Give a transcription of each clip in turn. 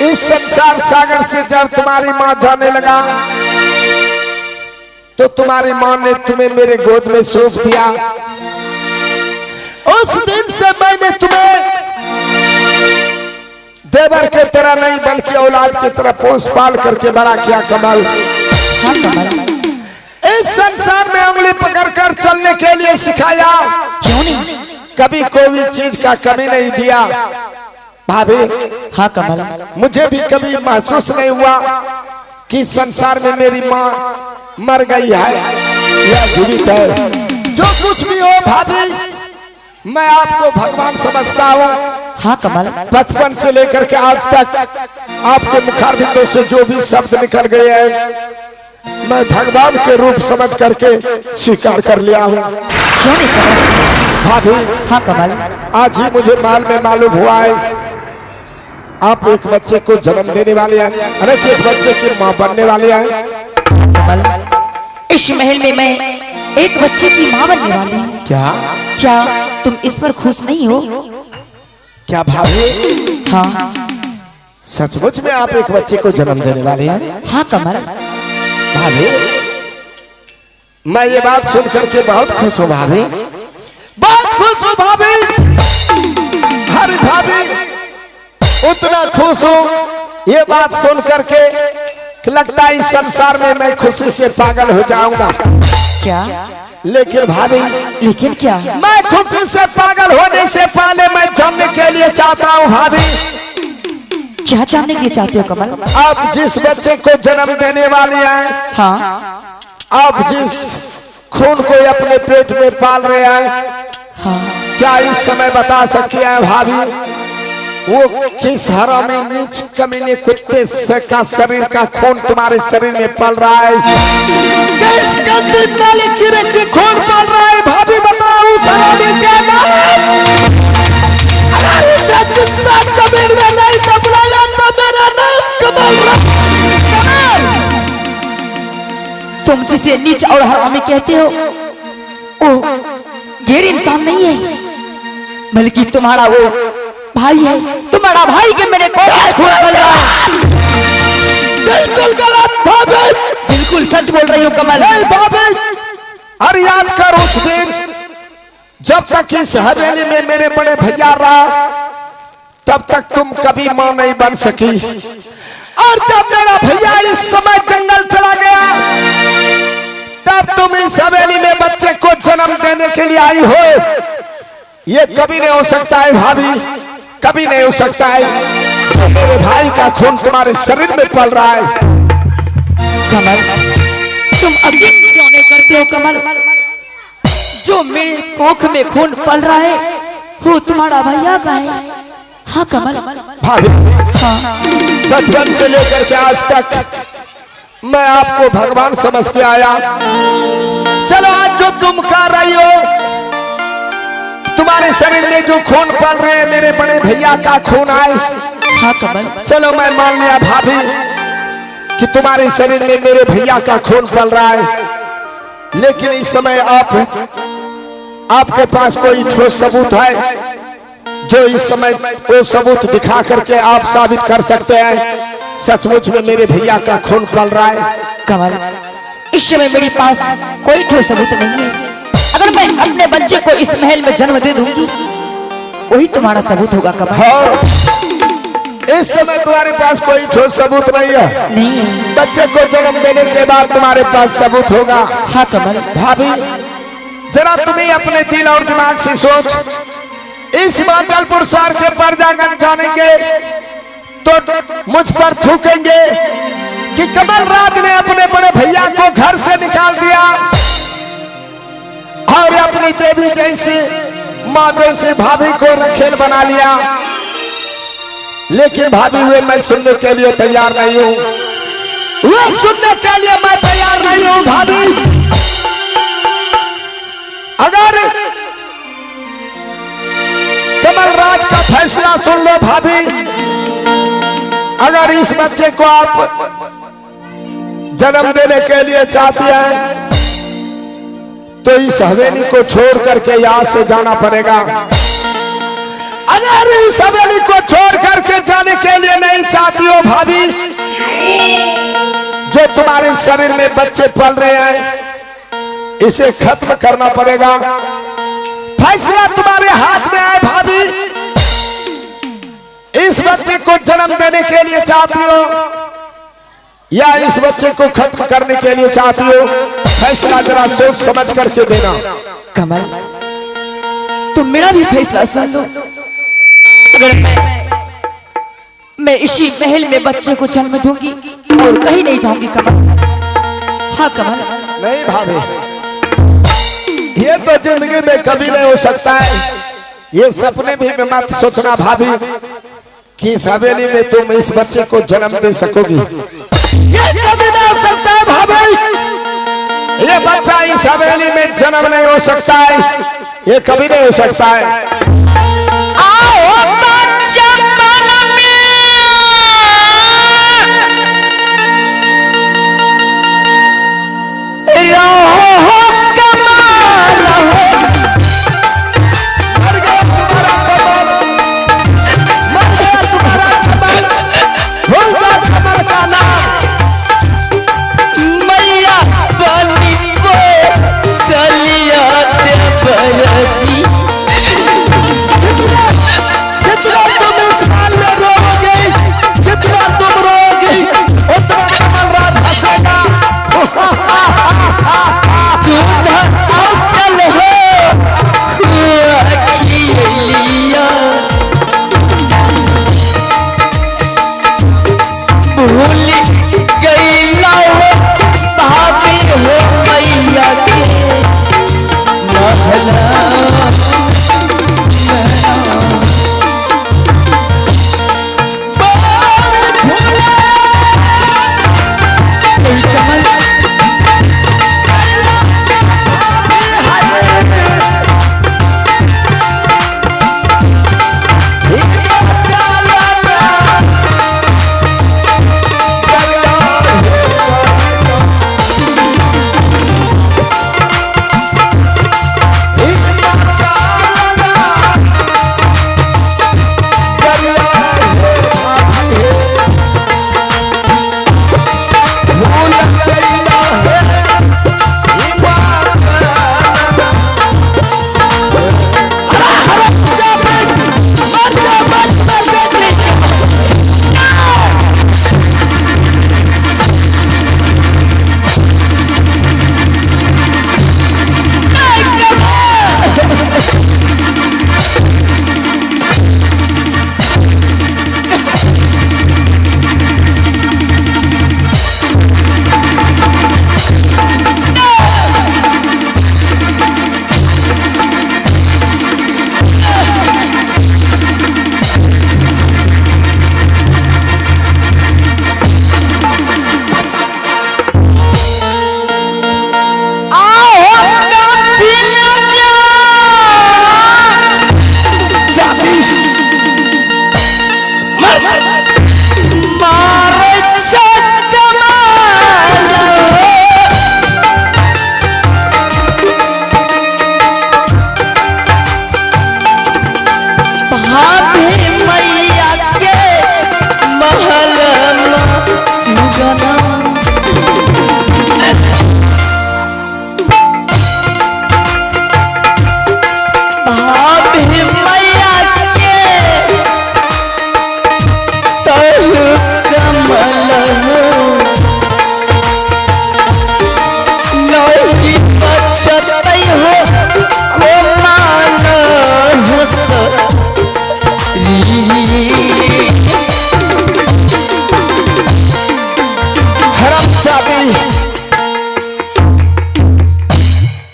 इस संसार सागर से जब तुम्हारी माँ जाने लगा तो तुम्हारी माँ ने तुम्हें मेरे गोद में सौंप दिया। उस दिन से मैंने तुम्हें देवर के तरह नहीं बल्कि औलाद की तरह पोस पाल करके बड़ा किया। कमल, इस संसार में उंगली पकड़कर चलने के लिए सिखाया। क्यों नहीं? कभी कोई चीज का कमी नहीं दिया। भाभी, हाँ कमल, मुझे भी कभी महसूस नहीं हुआ कि संसार में मेरी माँ मर गई है या जीवित है। जो कुछ भी हो भाभी, मैं आपको भगवान समझता हूँ। हाँ कमल, बचपन से लेकर के आज तक आपके मुखारबिंदों से जो भी शब्द निकल गए हैं मैं भगवान के रूप समझ करके स्वीकार कर लिया हूँ। क्यों नहीं कमल? भाभी, हाँ कमल, आज ही मुझे माल में मालूम हुआ है आप एक बच्चे को जन्म देने वाले हैं, अरे एक बच्चे की माँ बनने वाले हैं। कमल, इस महल में मैं एक बच्चे की माँ बनने वाली हूँ। क्या तुम इस पर खुश नहीं हो? क्या भाभी? हाँ सचमुच में आप एक बच्चे को जन्म देने वाले हैं? हाँ कमल, भाभी, मैं ये बात सुन करके बहुत खुश हूँ भाभी, बहुत खुश हूँ भाभी। हर भाभी उतना खुश हूँ ये बात सुन करके लगता है इस संसार में मैं खुशी से पागल हो जाऊंगा। क्या? लेकिन भाभी, लेकिन क्या? मैं खुशी से पागल होने से पहले मैं जानने के लिए चाहता हूँ भाभी। क्या जानने के लिए चाहते हो कमल? आप जिस बच्चे को जन्म देने वाली हैं, हाँ आप जिस खून को अपने पेट में पाल रहे हैं, हाँ, क्या इस समय बता सकते हैं भाभी वो किस हरामी नीच कमीने कुत्ते से का शरीर का खून तुम्हारे शरीर में पल रहा है? किस गंदे नाले कीड़े की खून पल रहा है भाभी? बताओ उस हरामी का नाम। अगर उसे जिंदा जमीन में नहीं दबलाया तो मेरा नाम कमल। तुम जिसे नीच और हरामी कहते हो वो गैर इंसान नहीं है, बल्कि तुम्हारा वो भाई है। तुम्हारा भाई के मेरे को खून पल रहा है। बिल्कुल गलत भाभी, बिल्कुल सच बोल रही हूँ कमल। नहीं भाभी, अरे याद कर उस दिन जब तक इस हवेली में मेरे बड़े भैया रहा तब तक तुम कभी मां नहीं बन सकी, और जब मेरा भैया इस समय जंगल चला गया तब तुम इस हवेली में बच्चे को जन्म देने के लिए आई हो। ये कभी नहीं हो सकता है भाभी, कभी नहीं हो सकता है। तो मेरे भाई का खून तुम्हारे शरीर में पल रहा है। कमल, तुम यकीन क्यों नहीं करते हो कमल? जो मेरे कोख में खून पल रहा है वो तुम्हारा भैया का है। हाँ कमल, भाभी, हाँ, बचपन से लेकर के आज तक मैं आपको भगवान समझ के आया। चलो आज जो तुम कर रही हो, तुम्हारे शरीर में जो खून पल रहे हैं मेरे बड़े भैया का खून आए। हाँ कमल, चलो मैं मान लिया भाभी कि तुम्हारे शरीर में मेरे भैया का खून पल रहा है, लेकिन इस समय आपके पास कोई ठोस सबूत है जो इस समय वो सबूत दिखा करके आप साबित कर सकते हैं सचमुच में मेरे भैया का खून पल रहा है? कमल, इस समय मेरे पास कोई ठोस सबूत नहीं है। अगर मैं अपने बच्चे को इस महल में जन्म दे दूंगी वही तुम्हारा सबूत होगा कमल। हाँ, इस समय तुम्हारे पास कोई ठोस सबूत नहीं है। नहीं है। बच्चे को जन्म देने के बाद तुम्हारे पास सबूत होगा। हाँ कमल, भाभी, जरा तुम्हें अपने दिल और दिमाग से सोच, इस मातलपुर शहर के परजागन जानेंगे तो मुझ पर थूकेंगे कि कमल राज ने अपने बड़े भैया को घर से निकाल दिया और अपनी देवी जैसी माँ जैसी भाभी को रखेल बना लिया। लेकिन भाभी वे मैं सुनने के लिए तैयार नहीं हूँ, वे सुनने के लिए मैं तैयार नहीं हूँ भाभी। अगर कमल राज का फैसला सुन लो भाभी, अगर इस बच्चे को आप जन्म देने के लिए चाहती हैं तो इस हवेली को छोड़ करके यहाँ से जाना पड़ेगा। अगर इस हवेली को छोड़ करके जाने के लिए नहीं चाहती हो भाभी, जो तुम्हारे शरीर में बच्चे पल रहे हैं इसे खत्म करना पड़ेगा। फैसला तुम्हारे हाथ में है भाभी। इस बच्चे को जन्म देने के लिए चाहती हो या इस बच्चे को खत्म करने के लिए चाहती हो? फैसला जरा सोच समझ करके देना। कमल, तुम मेरा भी फैसला सुन लो। अगर मैं इसी महल में बच्चे को जन्म दूंगी और कहीं नहीं जाऊंगी कमल। हाँ कमल। नहीं भाभी, ये तो जिंदगी में कभी नहीं हो सकता है। ये सपने भी में मत सोचना भाभी कि इस हवेली में तुम इस बच्चे को जन्म दे सकोगी। ये कभी नहीं हो सकता है भाभी। ये बच्चा इस हवेली में जन्म नहीं हो सकता है। ये कभी नहीं हो सकता है। आओ बच्चा मन में रहो कमाल हो। मर गया तुम्हारा कमल, मर गया तुम्हारा कमल, होगा कमल का नाम। मैया बनी को सलिया दे बरजी। जितना तुम इस माल में रोओगे, जितना तुम रोओगी, उतना कमल राज हंसेगा। भूल गई भाभी हो मैया के महला।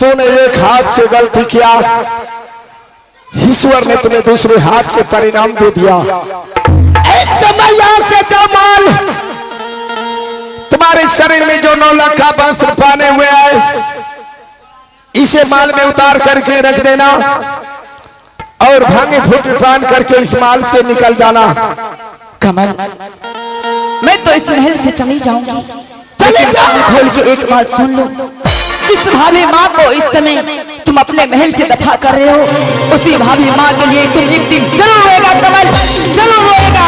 तूने एक हाथ से गलती किया, ईश्वर ने तुम्हें दूसरे हाथ से परिणाम दे दिया। इस समय यहां से जो माल तुम्हारे शरीर में जो 9 लाख का वस्त्र पहने हुए है, इसे माल में उतार करके रख देना और भांगे फूटे पान करके इस माल से निकल जाना। कमल, मैं तो इस महल से चली जाऊंगी। चले जाओ। खोल के एक बात सुन लो। जिस भाभी माँ को इस समय तुम अपने महल से दफा कर रहे हो, उसी भाभी माँ के लिए तुम एक दिन जरूर रोएगा कमल, जरूर रोएगा।